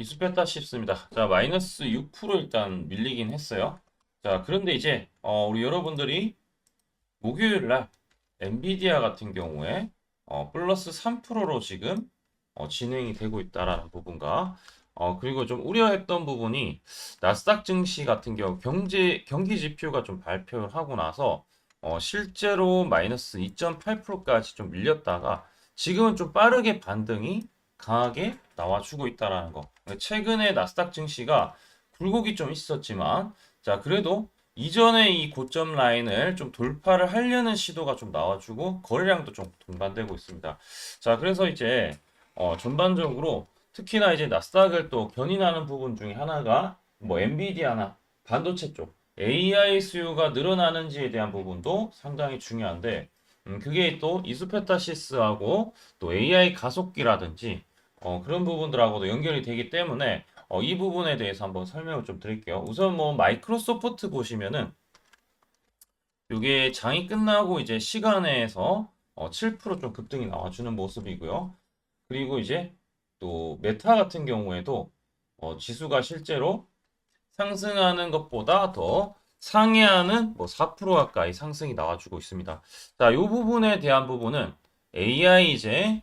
이수페타 싶습니다. 자, 마이너스 6% 일단 밀리긴 했어요. 자, 그런데 이제 우리 여러분들이 목요일 날 엔비디아 같은 경우에 플러스 3%로 지금 진행이 되고 있다라는 부분과 그리고 좀 우려했던 부분이 나스닥 증시 같은 경우 경기 지표가 좀 발표를 하고 나서 실제로 마이너스 2.8%까지 좀 밀렸다가 지금은 좀 빠르게 반등이 강하게 나와주고 있다라는 거. 최근에 나스닥 증시가 굴곡이 좀 있었지만 자, 그래도 이전에 이 고점 라인을 좀 돌파를 하려는 시도가 좀 나와주고 거래량도 좀 동반되고 있습니다. 자, 그래서 이제 전반적으로 특히나 이제 나스닥을 또 견인하는 부분 중에 하나가 뭐 엔비디아나 반도체 쪽 AI 수요가 늘어나는지에 대한 부분도 상당히 중요한데 그게 또 이수페타시스하고 또 AI 가속기라든지 그런 부분들하고도 연결이 되기 때문에 이 부분에 대해서 한번 설명을 좀 드릴게요. 우선 뭐 마이크로소프트 보시면은 이게 장이 끝나고 이제 시간에서 7%좀 급등이 나와주는 모습이고요. 그리고 이제 또 메타 같은 경우에도 지수가 실제로 상승하는 것보다 더 상회하는 뭐 4% 가까이 상승이 나와주고 있습니다. 자, 이 부분에 대한 부분은 AI 이제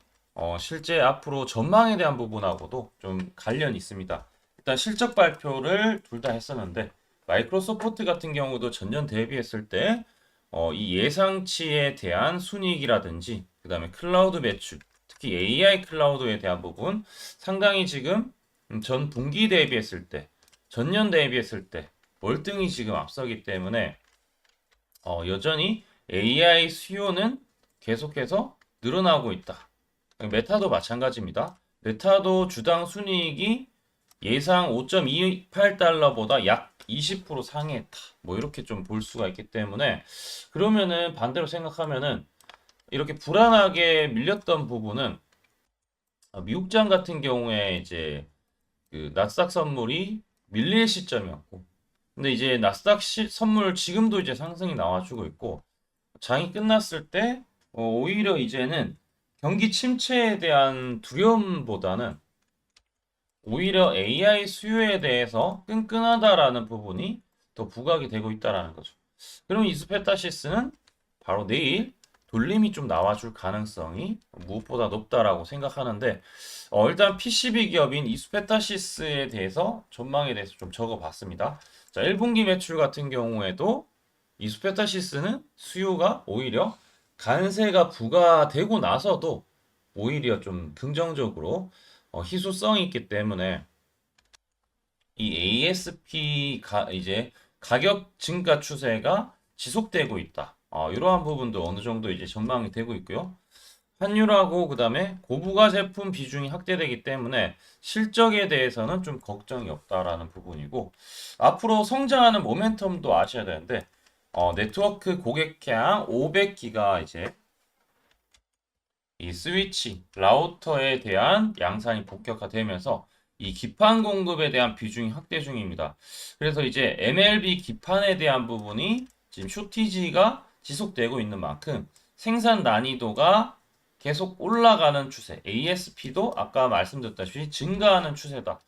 실제 앞으로 전망에 대한 부분하고도 좀 관련이 있습니다. 일단 실적 발표를 둘 다 했었는데 마이크로소프트 같은 경우도 전년 대비했을 때 이 예상치에 대한 순이익이라든지 그다음에 클라우드 매출, 특히 AI 클라우드에 대한 부분 상당히 지금 전 분기 대비했을 때 전년 대비했을 때 월등히 지금 앞서기 때문에 여전히 AI 수요는 계속해서 늘어나고 있다. 메타도 마찬가지입니다. 메타도 주당 순이익이 예상 5.28달러보다 약 20% 상회했다. 뭐 이렇게 좀 볼 수가 있기 때문에 그러면은 반대로 생각하면은 이렇게 불안하게 밀렸던 부분은 미국장 같은 경우에 이제 그 나스닥 선물이 밀릴 시점이었고 근데 이제 나스닥 선물 지금도 이제 상승이 나와주고 있고 장이 끝났을 때 오히려 이제는 경기 침체에 대한 두려움보다는 오히려 AI 수요에 대해서 끈끈하다라는 부분이 더 부각이 되고 있다라는 거죠. 그럼 이스페타시스는 바로 내일 돌림이 좀 나와줄 가능성이 무엇보다 높다라고 생각하는데 일단 PCB 기업인 이스페타시스에 대해서 전망에 대해서 좀 적어봤습니다. 자, 1분기 매출 같은 경우에도 이스페타시스는 수요가 오히려 관세가 부과되고 나서도 오히려 좀 긍정적으로 희소성이 있기 때문에 이 ASP 이제 가격 증가 추세가 지속되고 있다. 이러한 부분도 어느 정도 이제 전망이 되고 있고요. 환율하고 그다음에 고부가 제품 비중이 확대되기 때문에 실적에 대해서는 좀 걱정이 없다라는 부분이고 앞으로 성장하는 모멘텀도 아셔야 되는데 네트워크 고객향 500기가 이제 이 스위치, 라우터에 대한 양산이 본격화되면서 이 기판 공급에 대한 비중이 확대 중입니다. 그래서 이제 MLB 기판에 대한 부분이 지금 쇼티지가 지속되고 있는 만큼 생산 난이도가 계속 올라가는 추세, ASP도 아까 말씀드렸다시피 증가하는 추세다.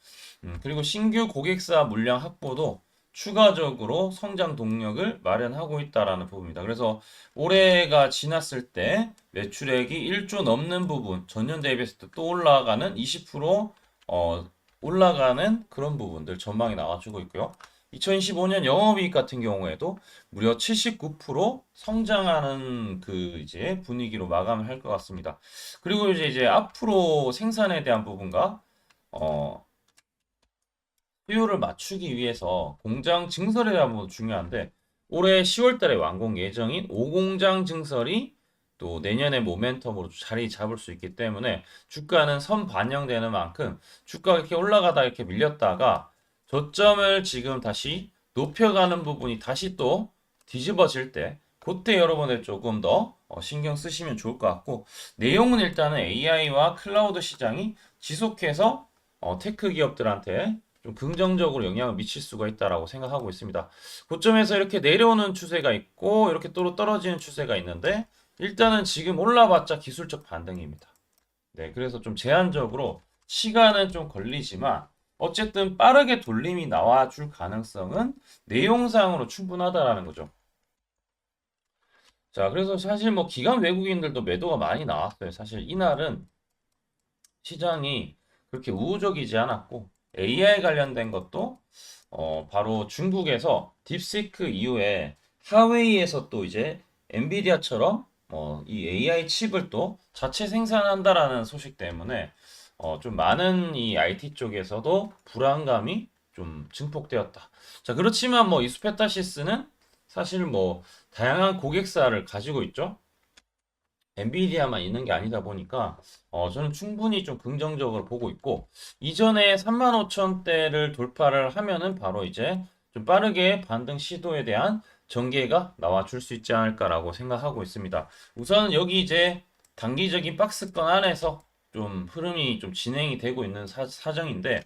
그리고 신규 고객사 물량 확보도 추가적으로 성장 동력을 마련하고 있다라는 부분입니다. 그래서 올해가 지났을 때 매출액이 1조 넘는 부분, 전년 대비했을 때 또 올라가는 20% 올라가는 그런 부분들 전망이 나와주고 있고요. 2025년 영업이익 같은 경우에도 무려 79% 성장하는 그 이제 분위기로 마감을 할 것 같습니다. 그리고 이제 앞으로 생산에 대한 부분과 어, 수요를 맞추기 위해서 공장 증설에 대한 부분 중요한데 올해 10월 달에 완공 예정인 5공장 증설이 또 내년의 모멘텀으로 자리 잡을 수 있기 때문에 주가는 선 반영되는 만큼 주가가 이렇게 올라가다 이렇게 밀렸다가 저점을 지금 다시 높여가는 부분이 다시 또 뒤집어질 때 그때 여러분들 조금 더 신경 쓰시면 좋을 것 같고 내용은 일단은 AI와 클라우드 시장이 지속해서 테크 기업들한테 좀 긍정적으로 영향을 미칠 수가 있다라고 생각하고 있습니다. 고점에서 이렇게 내려오는 추세가 있고 이렇게 또 떨어지는 추세가 있는데 일단은 지금 올라봤자 기술적 반등입니다. 네, 그래서 좀 제한적으로 시간은 좀 걸리지만 어쨌든 빠르게 돌림이 나와줄 가능성은 내용상으로 충분하다라는 거죠. 자, 그래서 사실 뭐 기관 외국인들도 매도가 많이 나왔어요. 사실 이날은 시장이 그렇게 우호적이지 않았고 AI 관련된 것도 바로 중국에서 딥시크 이후에 하웨이에서 또 이제 엔비디아처럼 이 AI 칩을 또 자체 생산한다라는 소식 때문에 좀 많은 이 IT 쪽에서도 불안감이 좀 증폭되었다. 자, 그렇지만 뭐 이수페타시스는 사실 뭐 다양한 고객사를 가지고 있죠. 엔비디아만 있는 게 아니다 보니까 저는 충분히 좀 긍정적으로 보고 있고 이전에 35,000대를 돌파를 하면은 바로 이제 좀 빠르게 반등 시도에 대한 전개가 나와 줄 수 있지 않을까라고 생각하고 있습니다. 우선 여기 이제 단기적인 박스권 안에서 좀 흐름이 좀 진행이 되고 있는 사정인데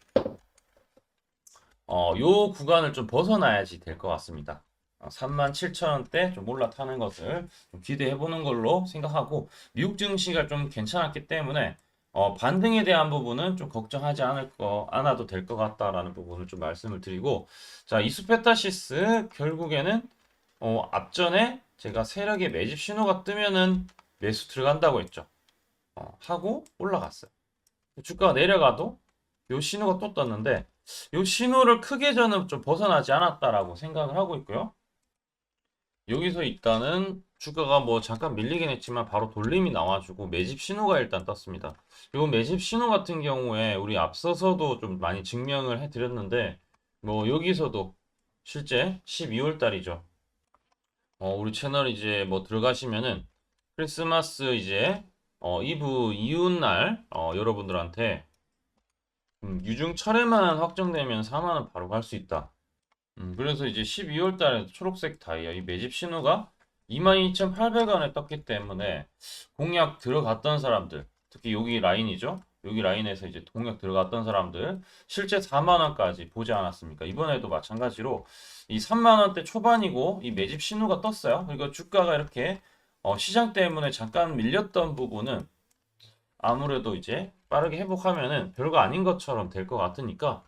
요 구간을 좀 벗어나야지 될 것 같습니다. 37,000원대 좀 올라타는 것을 좀 기대해 보는 걸로 생각하고 미국 증시가 좀 괜찮았기 때문에 반등에 대한 부분은 좀 걱정하지 않아도 될 것 같다라는 부분을 좀 말씀을 드리고 자, 이수페타시스 결국에는 앞전에 제가 세력의 매집 신호가 뜨면은 매수 들어간다고 했죠. 하고 올라갔어요. 주가가 내려가도 요 신호가 또 떴는데 요 신호를 크게 저는 좀 벗어나지 않았다라고 생각을 하고 있고요. 여기서 일단은 주가가 뭐 잠깐 밀리긴 했지만 바로 돌림이 나와주고 매집 신호가 일단 떴습니다. 요 매집 신호 같은 경우에 우리 앞서서도 좀 많이 증명을 해드렸는데 뭐 여기서도 실제 12월 달이죠. 우리 채널 이제 뭐 들어가시면은 크리스마스 이제 이브 이웃날 여러분들한테 유중 철회만 확정되면 4만 원 바로 갈 수 있다. 그래서 이제 12월 달에 초록색 다이아 이 매집 신호가 22,800원에 떴기 때문에 공략 들어갔던 사람들, 특히 여기 라인이죠. 여기 라인에서 이제 공략 들어갔던 사람들 실제 4만 원까지 보지 않았습니까? 이번에도 마찬가지로 이 3만 원대 초반이고 이 매집 신호가 떴어요. 그리고 주가가 이렇게 시장 때문에 잠깐 밀렸던 부분은 아무래도 이제 빠르게 회복하면은 별거 아닌 것처럼 될 것 같으니까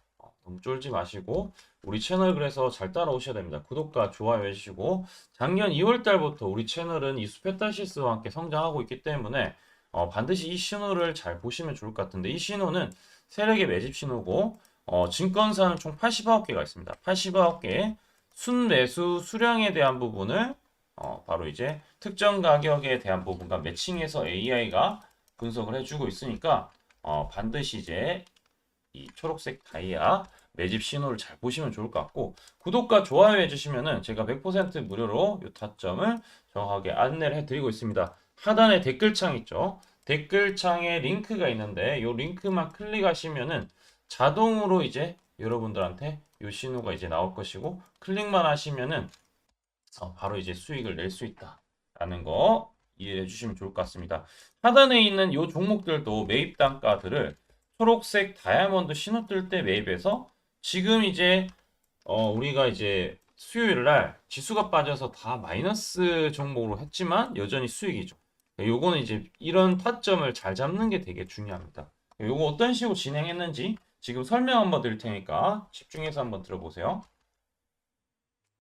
너무 쫄지 마시고 우리 채널 그래서 잘 따라오셔야 됩니다. 구독과 좋아요 해주시고 작년 2월 달부터 우리 채널은 이 수페타시스와 함께 성장하고 있기 때문에 반드시 이 신호를 잘 보시면 좋을 것 같은데 이 신호는 세력의 매집 신호고 증권사는 총 89개가 있습니다. 89개 순매수 수량에 대한 부분을 바로 이제 특정 가격에 대한 부분과 매칭해서 AI가 분석을 해주고 있으니까 반드시 이제 이 초록색 다이아 매집 신호를 잘 보시면 좋을 것 같고 구독과 좋아요 해주시면은 제가 100% 무료로 이 타점을 정확하게 안내를 해드리고 있습니다. 하단에 댓글창 있죠? 댓글창에 링크가 있는데 이 링크만 클릭하시면은 자동으로 이제 여러분들한테 이 신호가 이제 나올 것이고 클릭만 하시면은 바로 이제 수익을 낼 수 있다라는 거 이해해 주시면 좋을 것 같습니다. 하단에 있는 이 종목들도 매입 단가들을 초록색 다이아몬드 신호 뜰 때 매입해서 지금 이제 우리가 이제 수요일 날 지수가 빠져서 다 마이너스 종목으로 했지만 여전히 수익이죠. 요거는 이제 이런 타점을 잘 잡는 게 되게 중요합니다. 요거 어떤 식으로 진행했는지 지금 설명 한번 드릴 테니까 집중해서 한번 들어보세요.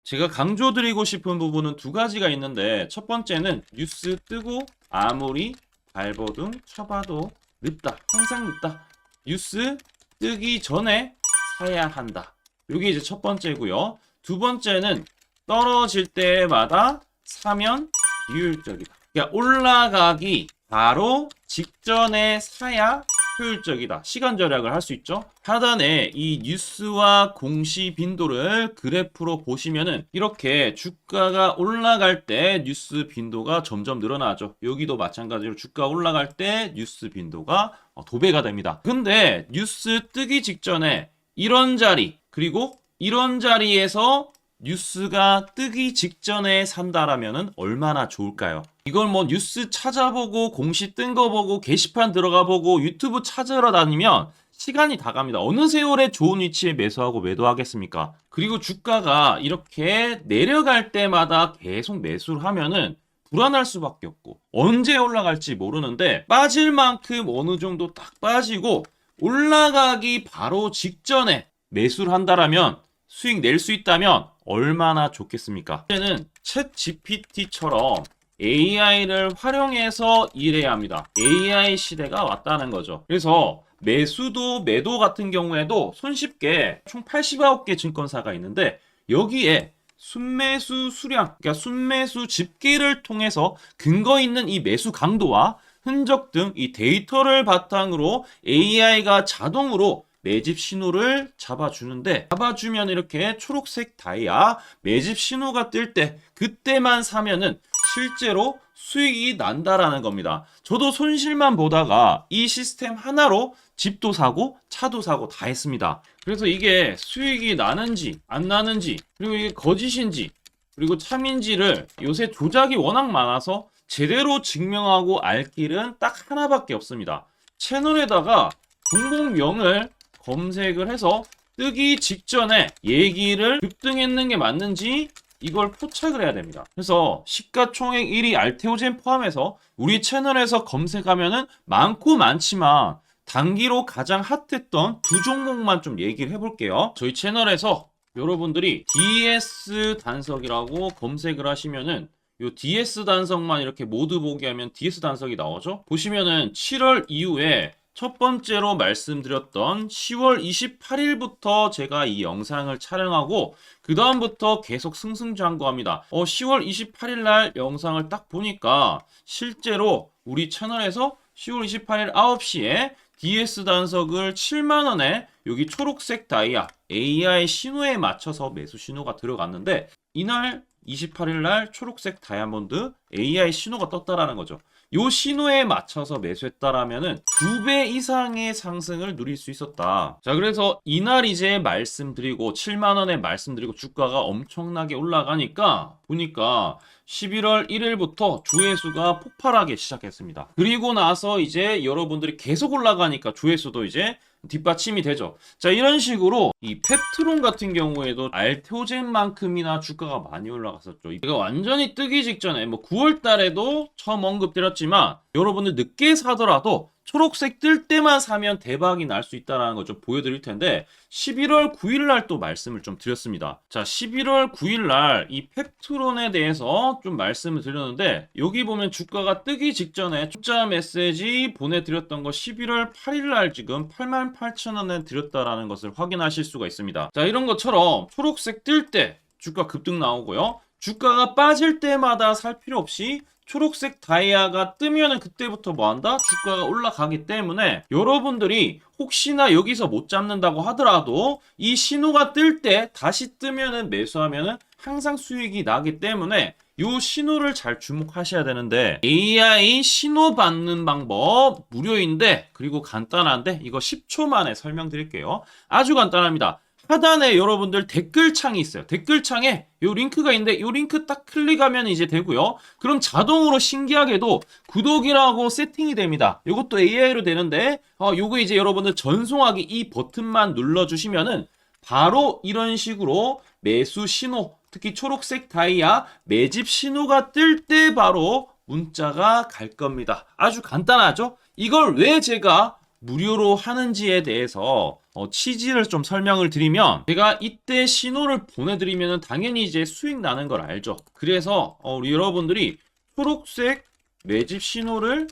제가 강조드리고 싶은 부분은 두 가지가 있는데 첫 번째는 뉴스 뜨고 아무리 발버둥 쳐봐도 늦다. 항상 늦다. 뉴스 뜨기 전에 사야 한다. 이게 이제 첫 번째고요. 두 번째는 떨어질 때마다 사면 비효율적이다. 그러니까 올라가기 바로 직전에 사야 효율적이다. 시간 절약을 할 수 있죠. 하단에 이 뉴스와 공시 빈도를 그래프로 보시면은 이렇게 주가가 올라갈 때 뉴스 빈도가 점점 늘어나죠. 여기도 마찬가지로 주가 올라갈 때 뉴스 빈도가 도배가 됩니다. 근데 뉴스 뜨기 직전에 이런 자리 그리고 이런 자리에서 뉴스가 뜨기 직전에 산다라면은 얼마나 좋을까요? 이걸 뭐 뉴스 찾아보고 공시 뜬 거 보고 게시판 들어가 보고 유튜브 찾으러 다니면 시간이 다 갑니다. 어느 세월에 좋은 위치에 매수하고 매도하겠습니까? 그리고 주가가 이렇게 내려갈 때마다 계속 매수를 하면은 불안할 수밖에 없고 언제 올라갈지 모르는데 빠질 만큼 어느 정도 딱 빠지고 올라가기 바로 직전에 매수를 한다라면 수익 낼 수 있다면 얼마나 좋겠습니까? 이제는 챗 GPT처럼 AI를 활용해서 일해야 합니다. AI 시대가 왔다는 거죠. 그래서 매수도 매도 같은 경우에도 손쉽게 총 89개 증권사가 있는데 여기에 순매수 수량, 그러니까 순매수 집계를 통해서 근거 있는 이 매수 강도와 흔적 등 이 데이터를 바탕으로 AI가 자동으로 매집 신호를 잡아주는데 잡아주면 이렇게 초록색 다이아 매집 신호가 뜰 때 그때만 사면은 실제로 수익이 난다라는 겁니다. 저도 손실만 보다가 이 시스템 하나로 집도 사고 차도 사고 다 했습니다. 그래서 이게 수익이 나는지 안 나는지 그리고 이게 거짓인지 그리고 참인지를 요새 조작이 워낙 많아서 제대로 증명하고 알 길은 딱 하나밖에 없습니다. 채널에다가 종목명을 검색을 해서 뜨기 직전에 얘기를 급등했는 게 맞는지 이걸 포착을 해야 됩니다. 그래서 시가총액 1위 알테오젠 포함해서 우리 채널에서 검색하면은 많고 많지만 단기로 가장 핫했던 두 종목만 좀 얘기를 해볼게요. 저희 채널에서 여러분들이 DS 단석이라고 검색을 하시면은 요 DS 단석만 이렇게 모두 보기 하면 DS 단석이 나오죠. 보시면은 7월 이후에 첫 번째로 말씀드렸던 10월 28일부터 제가 이 영상을 촬영하고 그 다음부터 계속 승승장구합니다. 10월 28일 날 영상을 딱 보니까 실제로 우리 채널에서 10월 28일 9시에 DS 단석을 7만원에 여기 초록색 다이아 AI 신호에 맞춰서 매수 신호가 들어갔는데 이날 28일 날 초록색 다이아몬드 AI 신호가 떴다라는 거죠. 요 신호에 맞춰서 매수했다라면은 2배 이상의 상승을 누릴 수 있었다. 자, 그래서 이날 이제 말씀드리고 7만 원에 말씀드리고 주가가 엄청나게 올라가니까 보니까 11월 1일부터 조회수가 폭발하기 시작했습니다. 그리고 나서 이제 여러분들이 계속 올라가니까 조회수도 이제 뒷받침이 되죠. 자, 이런 식으로 이 펩트론 같은 경우에도 알테오젠만큼이나 주가가 많이 올라갔었죠. 이거 완전히 뜨기 직전에 뭐 9월 달에도 처음 언급드렸지만 여러분들 늦게 사더라도 초록색 뜰 때만 사면 대박이 날 수 있다는 거 좀 보여드릴 텐데 11월 9일 날 또 말씀을 좀 드렸습니다. 자, 11월 9일 날 이 펩트론에 대해서 좀 말씀을 드렸는데 여기 보면 주가가 뜨기 직전에 투자 메시지 보내드렸던 거 11월 8일 날 지금 88,000원에 드렸다라는 것을 확인하실 수가 있습니다. 자, 이런 것처럼 초록색 뜰 때 주가 급등 나오고요. 주가가 빠질 때마다 살 필요 없이 초록색 다이아가 뜨면은 그때부터 뭐한다? 주가가 올라가기 때문에 여러분들이 혹시나 여기서 못 잡는다고 하더라도 이 신호가 뜰 때 다시 뜨면은 매수하면은 항상 수익이 나기 때문에 요 신호를 잘 주목하셔야 되는데 AI 신호 받는 방법 무료인데 그리고 간단한데 이거 10초 만에 설명드릴게요. 아주 간단합니다. 하단에 여러분들 댓글창이 있어요. 댓글창에 요 링크가 있는데 요 링크 딱 클릭하면 이제 되고요. 그럼 자동으로 신기하게도 구독이라고 세팅이 됩니다. 요것도 AI로 되는데 요거 이제 여러분들 전송하기 이 버튼만 눌러주시면은 바로 이런 식으로 매수 신호 특히 초록색 다이아 매집 신호가 뜰 때 바로 문자가 갈 겁니다. 아주 간단하죠? 이걸 왜 제가 무료로 하는지에 대해서 취지를 좀 설명을 드리면 제가 이때 신호를 보내드리면 당연히 이제 수익 나는 걸 알죠. 그래서 우리 여러분들이 초록색 매집 신호를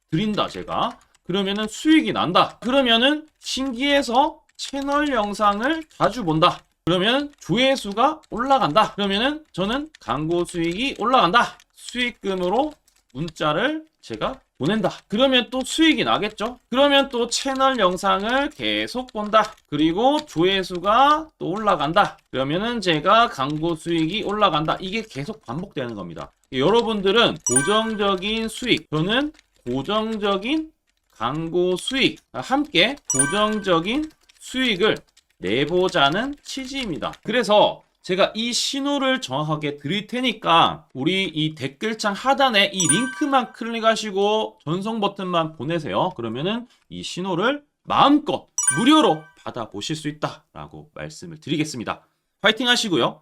드린다 제가 그러면은 수익이 난다. 그러면은 신기해서 채널 영상을 자주 본다. 그러면 조회수가 올라간다. 그러면은 저는 광고 수익이 올라간다. 수익금으로 문자를 제가 보낸다. 그러면 또 수익이 나겠죠? 그러면 또 채널 영상을 계속 본다. 그리고 조회수가 또 올라간다. 그러면은 제가 광고 수익이 올라간다. 이게 계속 반복되는 겁니다. 여러분들은 고정적인 수익, 저는 고정적인 광고 수익, 함께 고정적인 수익을 내보자는 취지입니다. 그래서 제가 이 신호를 정확하게 드릴 테니까 우리 이 댓글창 하단에 이 링크만 클릭하시고 전송 버튼만 보내세요. 그러면은 이 신호를 마음껏 무료로 받아보실 수 있다라고 말씀을 드리겠습니다. 파이팅 하시고요.